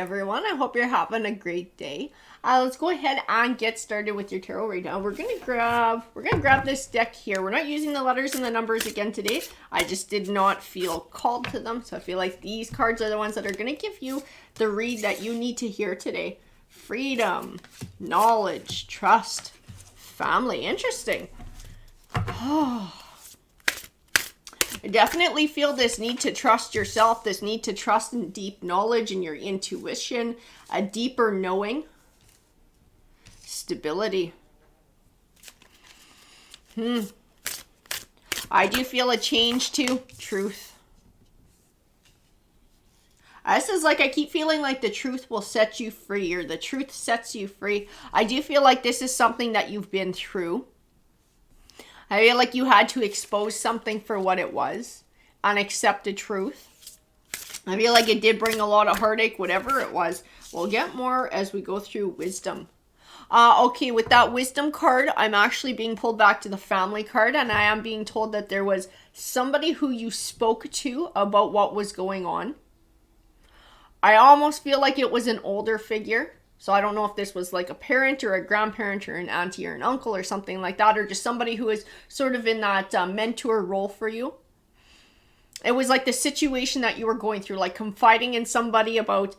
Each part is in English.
everyone. I hope you're having a great day. Let's go ahead and get started with your tarot right now. We're gonna grab this deck here. We're not using the letters and the numbers again today. I just did not feel called to them, so I feel like these cards are the ones that are gonna give you the read that you need to hear today. Freedom, knowledge, trust, family. Interesting. Oh. I definitely feel this need to trust yourself, this need to trust in deep knowledge and your intuition, a deeper knowing, stability. I do feel a change too, truth. This is like, I keep feeling like the truth will set you free, or the truth sets you free. I do feel like this is something that you've been through. I feel like you had to expose something for what it was and accept the truth. I feel like it did bring a lot of heartache, whatever it was. We'll get more as we go through wisdom. Okay, with that wisdom card, I'm actually being pulled back to the family card, and I am being told that there was somebody who you spoke to about what was going on. I almost feel like it was an older figure. So I don't know if this was like a parent or a grandparent or an auntie or an uncle or something like that, or just somebody who is sort of in that mentor role for you. It was like the situation that you were going through, like confiding in somebody about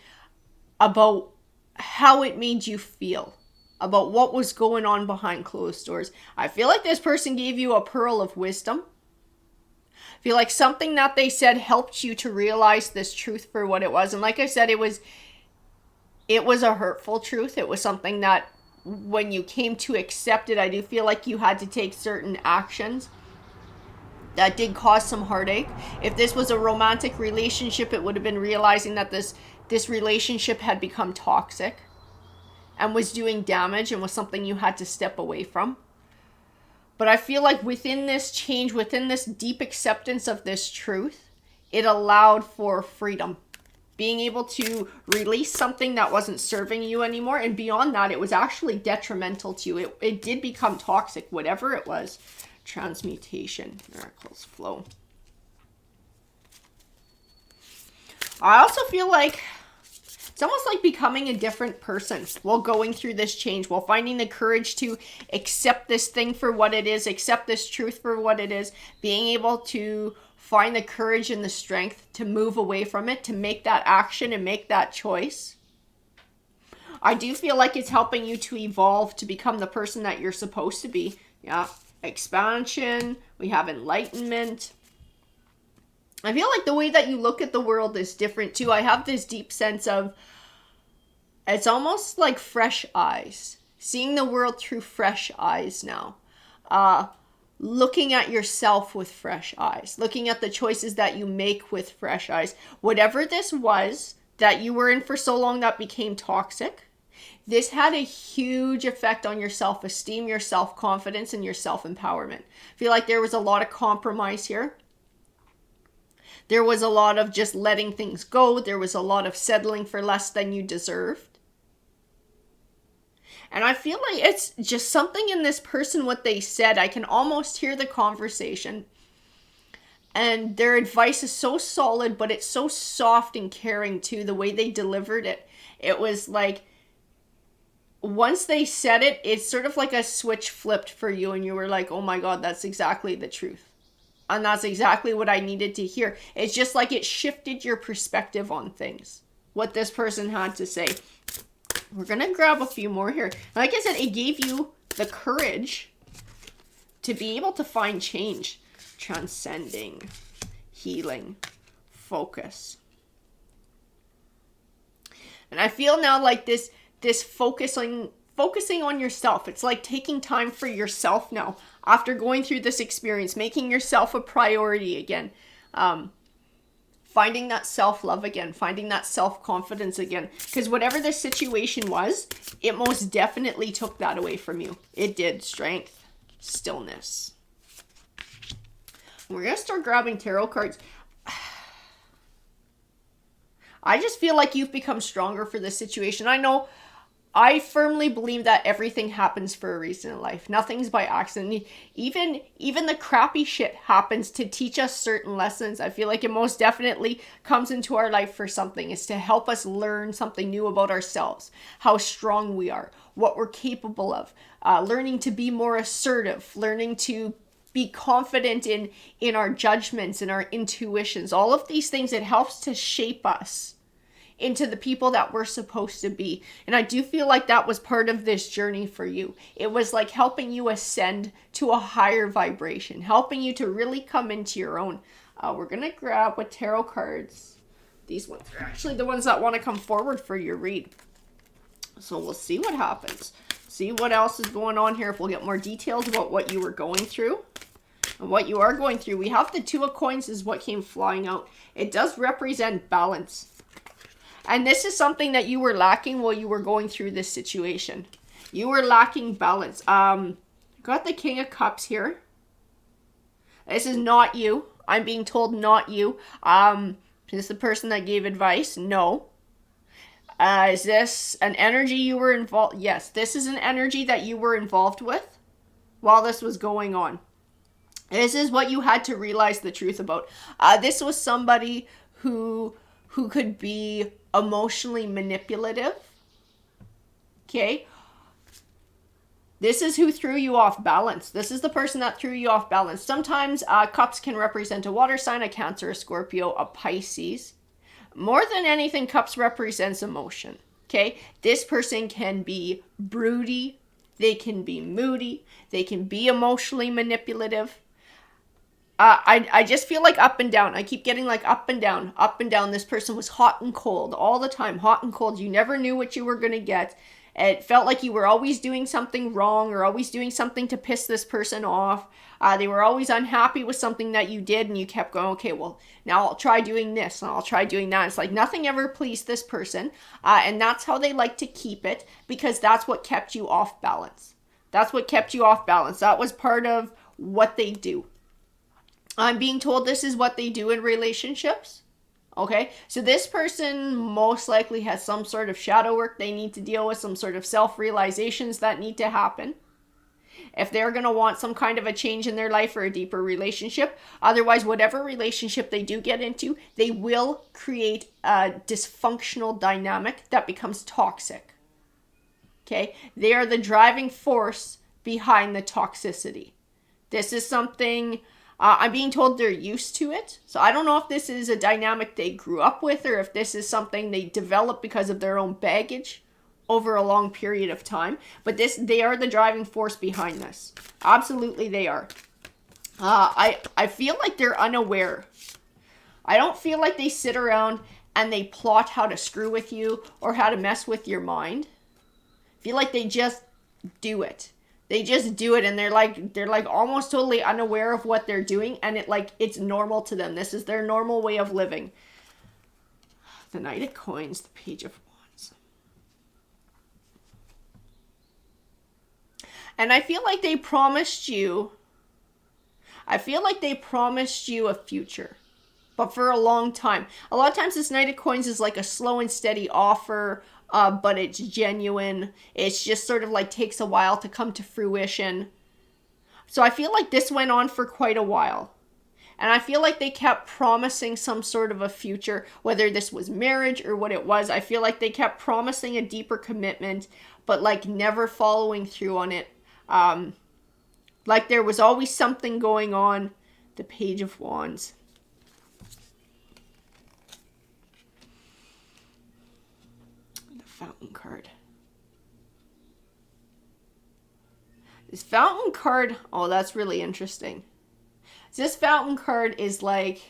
how it made you feel, about what was going on behind closed doors. I feel like this person gave you a pearl of wisdom. I feel like something that they said helped you to realize this truth for what it was. And like I said, it was a hurtful truth. It was something that when you came to accept it, I do feel like you had to take certain actions that did cause some heartache. If this was a romantic relationship, it would have been realizing that this relationship had become toxic and was doing damage and was something you had to step away from. But I feel like within this change, within this deep acceptance of this truth, it allowed for freedom. Being able to release something that wasn't serving you anymore. And beyond that, it was actually detrimental to you. It did become toxic, whatever it was. Transmutation, miracles, flow. I also feel like it's almost like becoming a different person while going through this change, while finding the courage to accept this thing for what it is, accept this truth for what it is, being able to find the courage and the strength to move away from it, to make that action and make that choice. I do feel like it's helping you to evolve, to become the person that you're supposed to be. Yeah, expansion, we have enlightenment. I feel like the way that you look at the world is different too. I have this deep sense of, it's almost like fresh eyes. Seeing the world through fresh eyes now. Looking at yourself with fresh eyes, looking at the choices that you make with fresh eyes. Whatever this was that you were in for so long that became toxic, this had a huge effect on your self-esteem, your self-confidence, and your self-empowerment. I feel like there was a lot of compromise here. There was a lot of just letting things go. There was a lot of settling for less than you deserved. And I feel like it's just something in this person, what they said. I can almost hear the conversation. And their advice is so solid, but it's so soft and caring too, the way they delivered it. It was like, once they said it, it's sort of like a switch flipped for you. And you were like, oh my God, that's exactly the truth. And that's exactly what I needed to hear. It's just like it shifted your perspective on things, what this person had to say. We're going to grab a few more here. Like I said, it gave you the courage to be able to find change. Transcending, healing, focus. And I feel now like this focusing on yourself. It's like taking time for yourself now. After going through this experience, making yourself a priority again. Finding that self-love again, finding that self-confidence again. Because whatever this situation was, it most definitely took that away from you. It did. Strength, stillness. We're going to start grabbing tarot cards. I just feel like you've become stronger for this situation. I know I firmly believe that everything happens for a reason in life. Nothing's by accident. Even the crappy shit happens to teach us certain lessons. I feel like it most definitely comes into our life for something. It's to help us learn something new about ourselves, how strong we are, what we're capable of, learning to be more assertive, learning to be confident in our judgments and our intuitions. All of these things, it helps to shape us into the people that we're supposed to be. And I do feel like that was part of this journey for you. It was like helping you ascend to a higher vibration, helping you to really come into your own. We're going to grab what tarot cards. These ones are actually the ones that want to come forward for your read. So we'll see what happens. See what else is going on here. If we'll get more details about what you were going through and what you are going through. We have the Two of Coins is what came flying out. It does represent balance. And this is something that you were lacking while you were going through this situation. You were lacking balance. Got the King of Cups here. This is not you. I'm being told not you. Is this the person that gave advice? No. Is this an energy you were involved? Yes, this is an energy that you were involved with while this was going on. This is what you had to realize the truth about. This was somebody who could be emotionally manipulative. Okay. This is who threw you off balance. This is the person that threw you off balance. Sometimes cups can represent a water sign, a Cancer, a Scorpio, a Pisces. More than anything, cups represents emotion. Okay. This person can be broody. They can be moody. They can be emotionally manipulative. I just feel like up and down. I keep getting like up and down, up and down. This person was hot and cold all the time, hot and cold. You never knew what you were going to get. It felt like you were always doing something wrong or always doing something to piss this person off. They were always unhappy with something that you did, and you kept going, okay, well, now I'll try doing this and I'll try doing that. It's like nothing ever pleased this person. And that's how they like to keep it, because that's what kept you off balance. That's what kept you off balance. That was part of what they do. I'm being told this is what they do in relationships. Okay, so this person most likely has some sort of shadow work they need to deal with, some sort of self-realizations that need to happen if they're going to want some kind of a change in their life or a deeper relationship. Otherwise, whatever relationship they do get into, they will create a dysfunctional dynamic that becomes toxic. Okay, they are the driving force behind the toxicity. This is something... I'm being told they're used to it. So I don't know if this is a dynamic they grew up with or if this is something they developed because of their own baggage over a long period of time. But they are the driving force behind this. Absolutely they are. I feel like they're unaware. I don't feel like they sit around and they plot how to screw with you or how to mess with your mind. I feel like they just do it. They just do it, and they're like almost totally unaware of what they're doing, and it's normal to them. This is their normal way of living. The Knight of Coins, the Page of Wands. And I feel like they promised you a future, but for a long time. A lot of times this Knight of Coins is like a slow and steady offer, but it's genuine. It's just sort of like takes a while to come to fruition. So I feel like this went on for quite a while. And I feel like they kept promising some sort of a future, whether this was marriage or what it was. I feel like they kept promising a deeper commitment, but like never following through on it. Like there was always something going on. The Page of Wands. Fountain card. This Fountain card, oh, that's really interesting. This Fountain card is like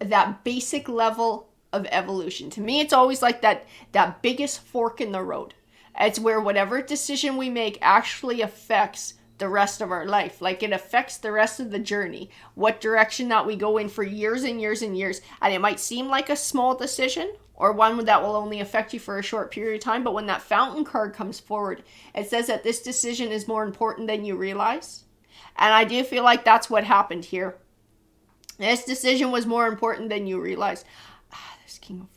that basic level of evolution. To me, it's always like that biggest fork in the road. It's where whatever decision we make actually affects the rest of our life. Like it affects the rest of the journey, what direction that we go in for years and years and years. And it might seem like a small decision, or one that will only affect you for a short period of time. But when that Fountain card comes forward, it says that this decision is more important than you realize. And I do feel like that's what happened here. This decision was more important than you realize. This King of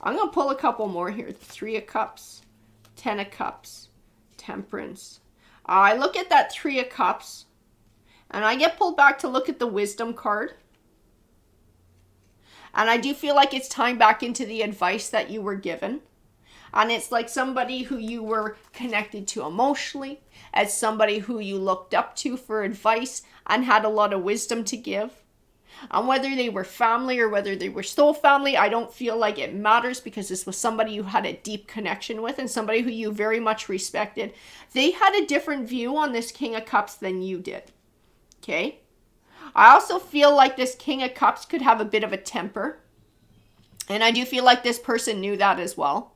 I'm going to pull a couple more here. The 3 of Cups, 10 of Cups, Temperance. I look at that 3 of Cups, and I get pulled back to look at the Wisdom card. And I do feel like it's tying back into the advice that you were given. And it's like somebody who you were connected to emotionally, as somebody who you looked up to for advice and had a lot of wisdom to give. And whether they were family or whether they were soul family, I don't feel like it matters, because this was somebody you had a deep connection with and somebody who you very much respected. They had a different view on this King of Cups than you did. Okay? I also feel like this King of Cups could have a bit of a temper. And I do feel like this person knew that as well.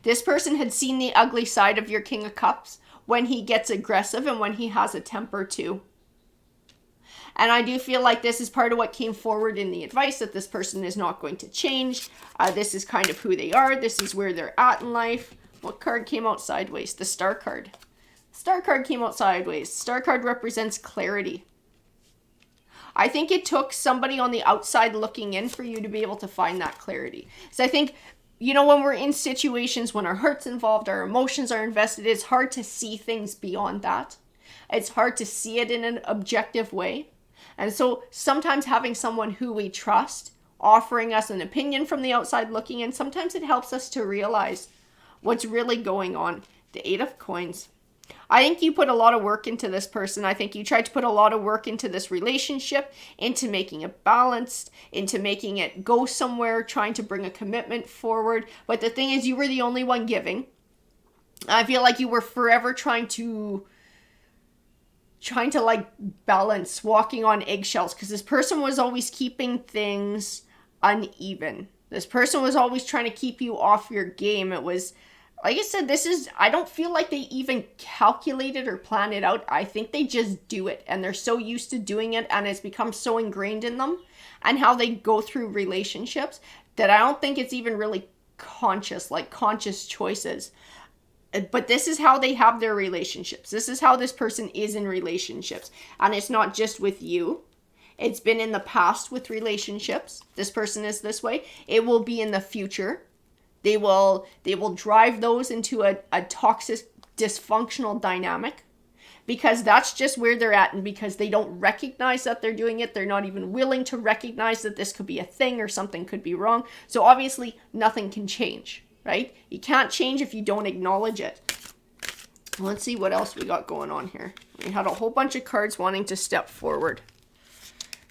This person had seen the ugly side of your King of Cups when he gets aggressive and when he has a temper too. And I do feel like this is part of what came forward in the advice, that this person is not going to change. This is kind of who they are. This is where they're at in life. What card came out sideways? The Star card. Star card came out sideways. Star card represents clarity. I think it took somebody on the outside looking in for you to be able to find that clarity. So I think, you know, when we're in situations, when our heart's involved, our emotions are invested, it's hard to see things beyond that. It's hard to see it in an objective way. And so sometimes having someone who we trust offering us an opinion from the outside looking in, sometimes it helps us to realize what's really going on. The 8 of Coins. I think you put a lot of work into this person. I think you tried to put a lot of work into this relationship, into making it balanced, into making it go somewhere, trying to bring a commitment forward. But the thing is, you were the only one giving. I feel like you were forever trying to like balance, walking on eggshells, because this person was always keeping things uneven. This person was always trying to keep you off your game. It was, like I said, I don't feel like they even calculate it or plan it out. I think they just do it, and they're so used to doing it, and it's become so ingrained in them and how they go through relationships that I don't think it's even really conscious, like conscious choices. But this is how they have their relationships. This is how this person is in relationships. And it's not just with you. It's been in the past with relationships. This person is this way. It will be in the future. They will drive those into a toxic, dysfunctional dynamic, because that's just where they're at. And because they don't recognize that they're doing it, they're not even willing to recognize that this could be a thing or something could be wrong. So obviously nothing can change. Right? You can't change if you don't acknowledge it. Let's see what else we got going on here. We had a whole bunch of cards wanting to step forward.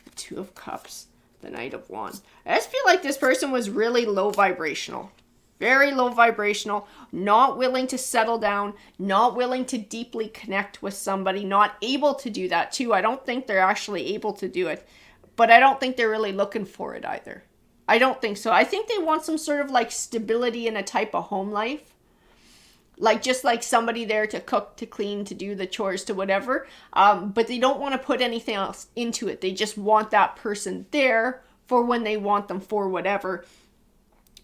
The 2 of Cups. The Knight of Wands. I just feel like this person was really low vibrational. Very low vibrational. Not willing to settle down. Not willing to deeply connect with somebody. Not able to do that too. I don't think they're actually able to do it. But I don't think they're really looking for it either. I don't think so. I think they want some sort of like stability in a type of home life. Like just like somebody there to cook, to clean, to do the chores, to whatever. But they don't want to put anything else into it. They just want that person there for when they want them for whatever.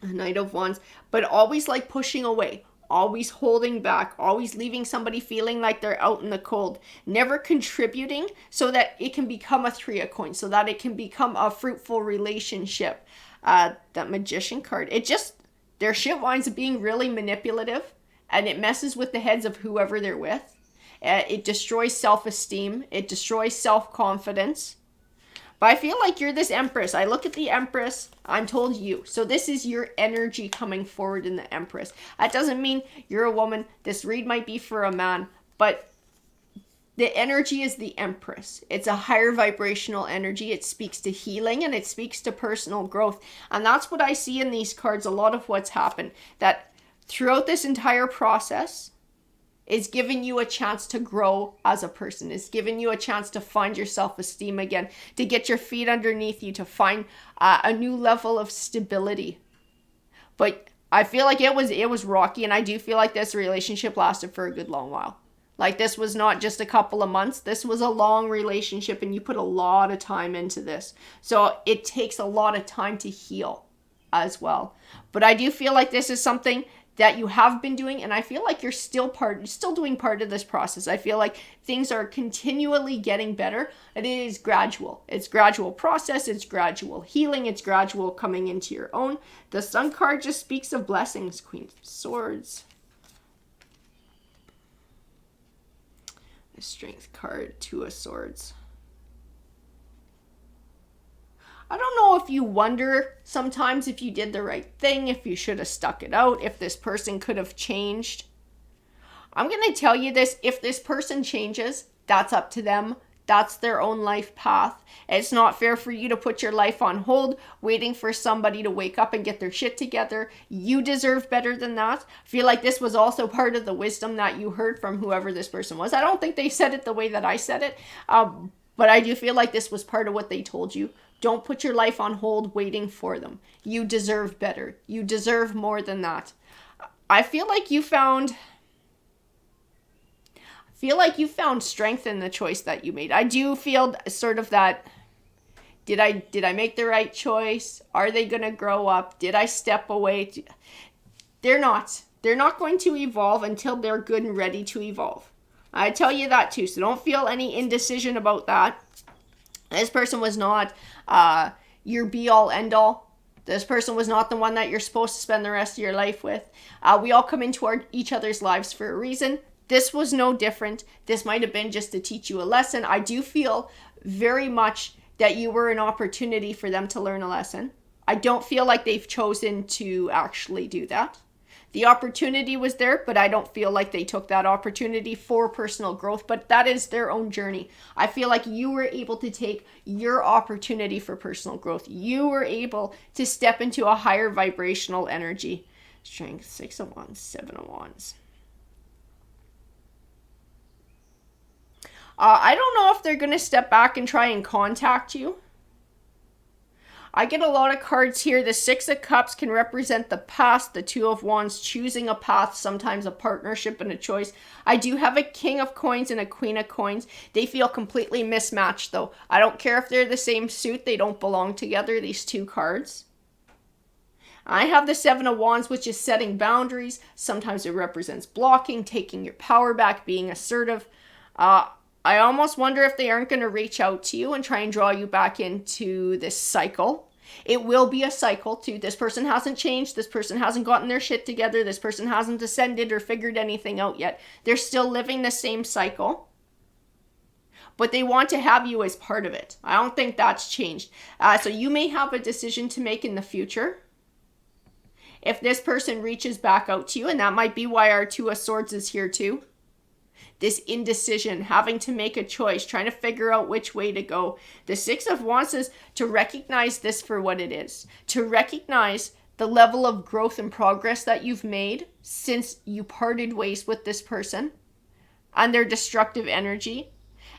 A Knight of Wands. But always like pushing away. Always holding back. Always leaving somebody feeling like they're out in the cold. Never contributing so that it can become a 3 of Coins. So that it can become a fruitful relationship. That Magician card. Their shit winds up being really manipulative, and it messes with the heads of whoever they're with. It destroys self-esteem. It destroys self-confidence. But I feel like you're this Empress. I look at the Empress. I'm told you. So this is your energy coming forward in the Empress. That doesn't mean you're a woman. This read might be for a man, but the energy is the Empress. It's a higher vibrational energy. It speaks to healing and it speaks to personal growth. And that's what I see in these cards, a lot of what's happened. That throughout this entire process is giving you a chance to grow as a person. It's giving you a chance to find your self-esteem again. To get your feet underneath you. To find a new level of stability. But I feel like it was rocky. And I do feel like this relationship lasted for a good long while. Like this was not just a couple of months. This was a long relationship and you put a lot of time into this. So it takes a lot of time to heal as well. But I do feel like this is something that you have been doing, and I feel like you're still doing part of this process. I feel like things are continually getting better, and it is gradual. It's gradual process, it's gradual healing, it's gradual coming into your own. The Sun card just speaks of blessings. Queen of Swords. The Strength card, Two of Swords. I don't know if you wonder sometimes if you did the right thing, if you should have stuck it out, if this person could have changed. I'm going to tell you this, if this person changes, that's up to them. That's their own life path. It's not fair for you to put your life on hold, waiting for somebody to wake up and get their shit together. You deserve better than that. I feel like this was also part of the wisdom that you heard from whoever this person was. I don't think they said it the way that I said it, but I do feel like this was part of what they told you. Don't put your life on hold waiting for them. You deserve better. You deserve more than that. I feel like you found strength in the choice that you made. I do feel sort of that, did I make the right choice? Are they going to grow up? Did I step away? They're not. They're not going to evolve until they're good and ready to evolve. I tell you that too, so don't feel any indecision about that. This person was not your be-all, end-all. This person was not the one that you're supposed to spend the rest of your life with. We all come into each other's lives for a reason. This was no different. This might have been just to teach you a lesson. I do feel very much that you were an opportunity for them to learn a lesson. I don't feel like they've chosen to actually do that. The opportunity was there, but I don't feel like they took that opportunity for personal growth, but that is their own journey. I feel like you were able to take your opportunity for personal growth. You were able to step into a higher vibrational energy. Strength, 6 of Wands, 7 of Wands. I don't know if they're going to step back and try and contact you. I get a lot of cards here. The 6 of Cups can represent the past. The 2 of Wands, choosing a path, sometimes a partnership and a choice. I do have a King of Coins and a Queen of Coins. They feel completely mismatched though. I don't care if they're the same suit. They don't belong together, these two cards. I have the 7 of Wands, which is setting boundaries. Sometimes it represents blocking, taking your power back, being assertive. I almost wonder if they aren't going to reach out to you and try and draw you back into this cycle. It will be a cycle too. This person hasn't changed. This person hasn't gotten their shit together. This person hasn't ascended or figured anything out yet. They're still living the same cycle. But they want to have you as part of it. I don't think that's changed. So you may have a decision to make in the future. If this person reaches back out to you, and that might be why our 2 of Swords is here too. This indecision, having to make a choice, trying to figure out which way to go. The 6 of Wands is to recognize this for what it is. To recognize the level of growth and progress that you've made since you parted ways with this person and their destructive energy.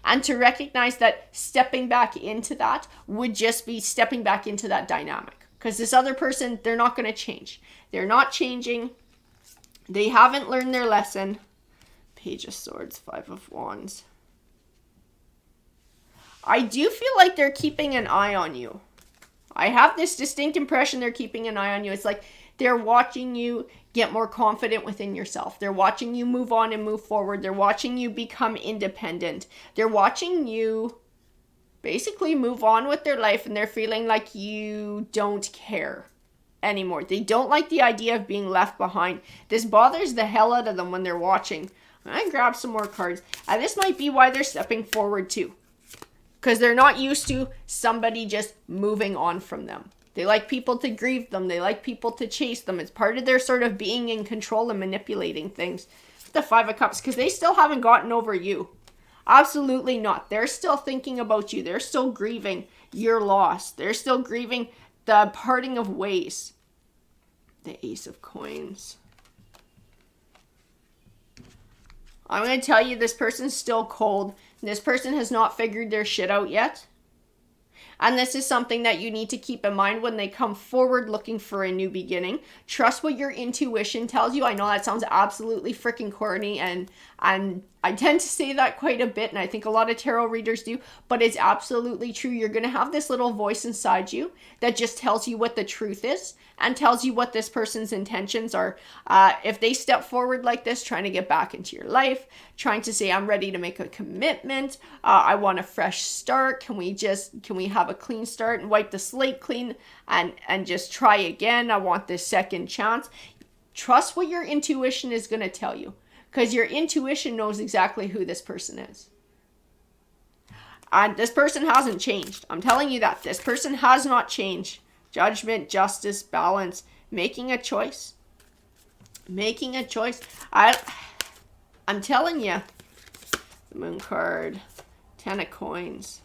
And to recognize that stepping back into that would just be stepping back into that dynamic. Because this other person, they're not going to change. They're not changing. They haven't learned their lesson. Page of Swords, 5 of Wands. I do feel like they're keeping an eye on you. I have this distinct impression they're keeping an eye on you. It's like they're watching you get more confident within yourself. They're watching you move on and move forward. They're watching you become independent. They're watching you basically move on with their life, and they're feeling like you don't care anymore. They don't like the idea of being left behind. This bothers the hell out of them when they're watching. I grab some more cards. And this might be why they're stepping forward too. Because they're not used to somebody just moving on from them. They like people to grieve them. They like people to chase them. It's part of their sort of being in control and manipulating things. The 5 of Cups, because they still haven't gotten over you. Absolutely not. They're still thinking about you. They're still grieving your loss. They're still grieving the parting of ways. The Ace of Coins. I'm going to tell you, this person's still cold. This person has not figured their shit out yet. And this is something that you need to keep in mind when they come forward looking for a new beginning. Trust what your intuition tells you. I know that sounds absolutely freaking corny, and I tend to say that quite a bit, and I think a lot of tarot readers do, but it's absolutely true. You're going to have this little voice inside you that just tells you what the truth is and tells you what this person's intentions are. If they step forward like this, trying to get back into your life, trying to say, I'm ready to make a commitment, I want a fresh start, can we have a clean start and wipe the slate clean and just try again, I want this second chance. Trust what your intuition is going to tell you, because your intuition knows exactly who this person is. And this person hasn't changed. I'm telling you that. This person has not changed. Judgment, justice, balance, making a choice. Making a choice. I'm telling you. The Moon card. 10 of Coins.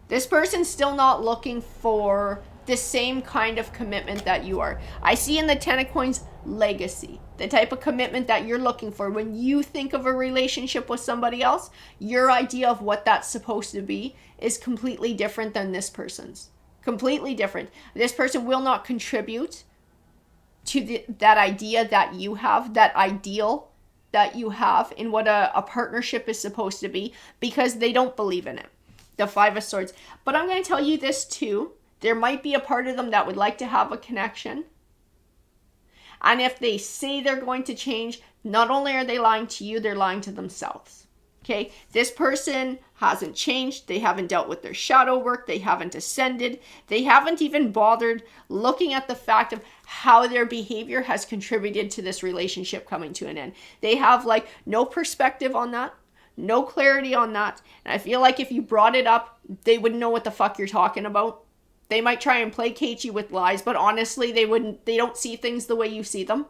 This person's still not looking for the same kind of commitment that you are. I see in the 10 of Coins legacy. The type of commitment that you're looking for. When you think of a relationship with somebody else, your idea of what that's supposed to be is completely different than this person's. Completely different. This person will not contribute to that idea that you have, that ideal that you have in what a partnership is supposed to be, because they don't believe in it. The 5 of Swords. But I'm going to tell you this too. There might be a part of them that would like to have a connection. And if they say they're going to change, not only are they lying to you, they're lying to themselves. Okay? This person hasn't changed. They haven't dealt with their shadow work. They haven't ascended. They haven't even bothered looking at the fact of how their behavior has contributed to this relationship coming to an end. They have no perspective on that. No clarity on that. And I feel like if you brought it up, they wouldn't know what the fuck you're talking about. They might try and placate you with lies, but honestly, they don't see things the way you see them,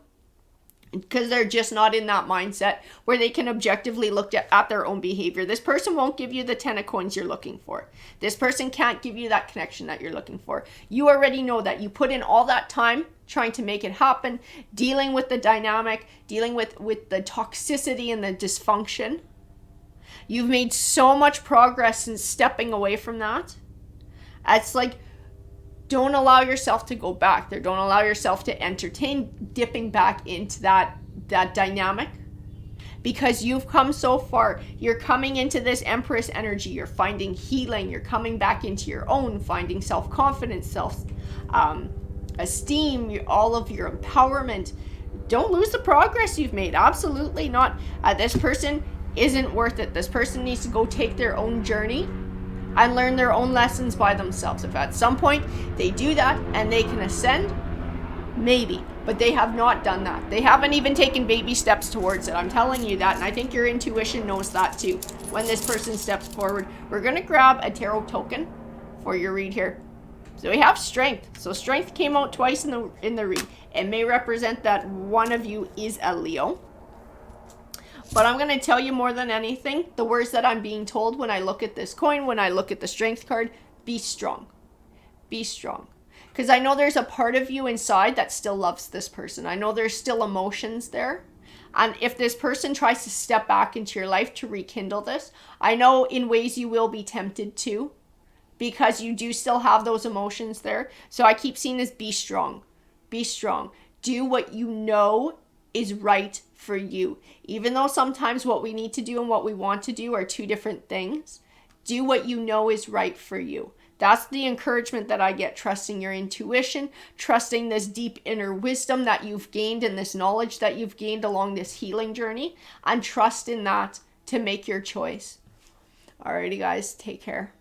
because they're just not in that mindset where they can objectively look at their own behavior. This person won't give you the 10 of Coins you're looking for. This person can't give you that connection that you're looking for. You already know that. You put in all that time trying to make it happen, dealing with the dynamic, dealing with the toxicity and the dysfunction. You've made so much progress since stepping away from that. It's like, don't allow yourself to go back there. Don't allow yourself to entertain dipping back into that dynamic, because you've come so far. You're coming into this Empress energy. You're finding healing. You're coming back into your own, finding self-confidence, self-esteem, all of your empowerment. Don't lose the progress you've made. Absolutely not. This person isn't worth it. This person needs to go take their own journey and learn their own lessons by themselves. If at some point they do that and they can ascend, maybe. But they have not done that. They haven't even taken baby steps towards it. I'm telling you that. And I think your intuition knows that too. When this person steps forward, we're going to grab a tarot token for your read here. So we have Strength. So Strength came out twice in the read. It may represent that one of you is a Leo. But I'm going to tell you, more than anything, the words that I'm being told when I look at this coin, when I look at the Strength card: be strong. Be strong. Because I know there's a part of you inside that still loves this person. I know there's still emotions there. And if this person tries to step back into your life to rekindle this, I know in ways you will be tempted to, because you do still have those emotions there. So I keep seeing this: be strong. Be strong. Do what you know is right for you. Even though sometimes what we need to do and what we want to do are two different things, do what you know is right for you. That's the encouragement that I get. Trusting your intuition, trusting this deep inner wisdom that you've gained and this knowledge that you've gained along this healing journey, and trust in that to make your choice. Alrighty guys, take care.